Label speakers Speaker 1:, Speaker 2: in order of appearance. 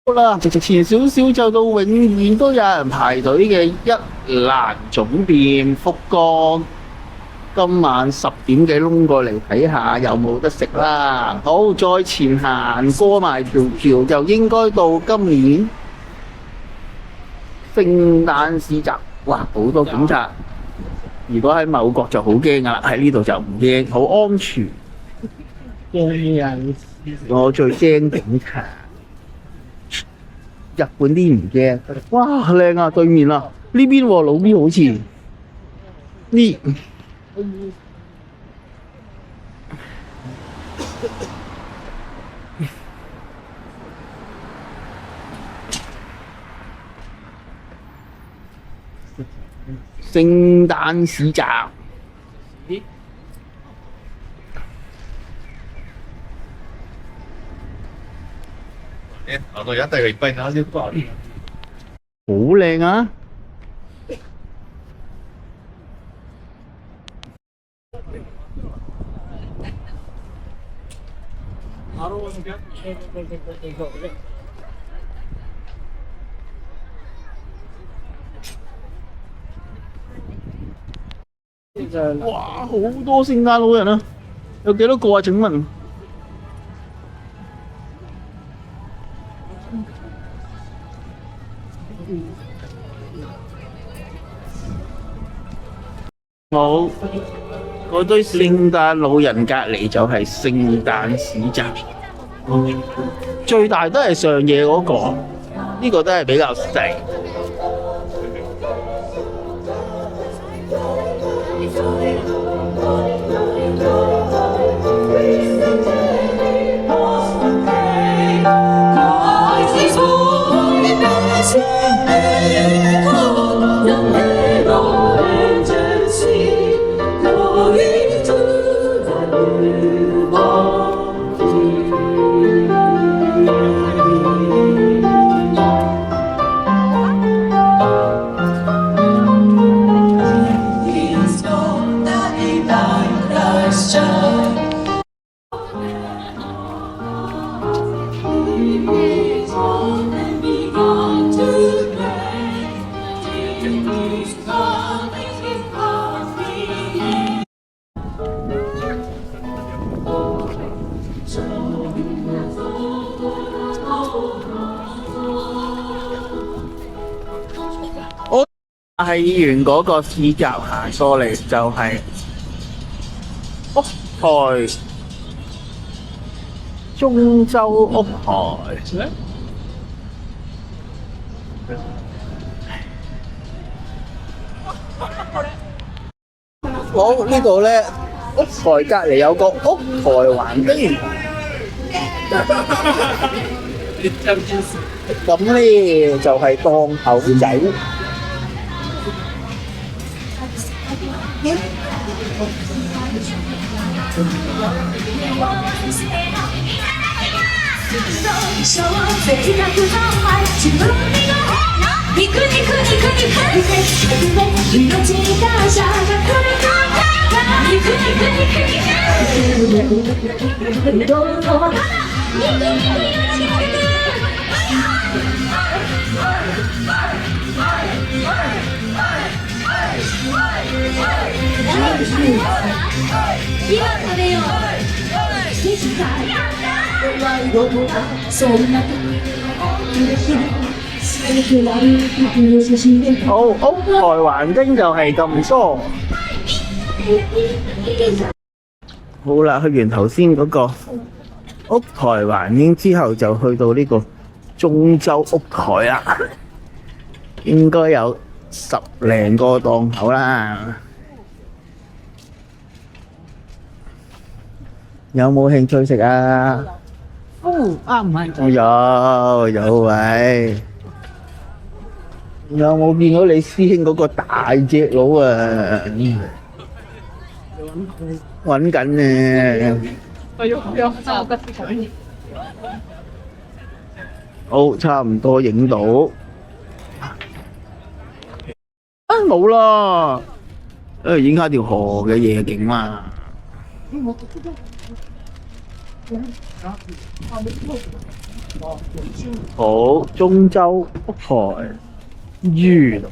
Speaker 1: 好啦，直前少少就到永遠都有人排隊嘅一蘭總店福岡，今晚10點幾鐘過嚟睇下有冇得食啦。好，再前行過埋條橋就應該到今年聖誕市集。哇，好多警察！如果喺某國就好驚噶啦，喺呢度就唔驚，好安全。我最驚警察。日本啲唔驚，哇靚啊！對面啊，呢邊喎路邊好似呢聖誕市集。
Speaker 2: 屋台がいっぱい並んでるとこある。
Speaker 1: 好靚啊！哇，好多聖誕老人啊！有幾多個啊？請問？好，嗰堆聖誕老人隔離就係聖誕市集，最大都係上野嗰個，呢個都係比較細。睇完嗰個市集行過嚟就係屋台，中洲屋台。好，呢度咧屋台隔離有個屋台橫丁。咁咧就係檔口仔。好，屋台橫丁就係咁多。好啦，去完頭先嗰個屋台橫丁之後，就去到呢個中洲屋台啦。應該有10零個檔口啦。有冇興趣食啊？
Speaker 3: 唔係。
Speaker 1: 有喂。有冇見到你師兄嗰個大隻佬啊？揾緊呢。好，差唔多影到。冇啦，影下條河嘅夜景嘛。好，中州福台魚。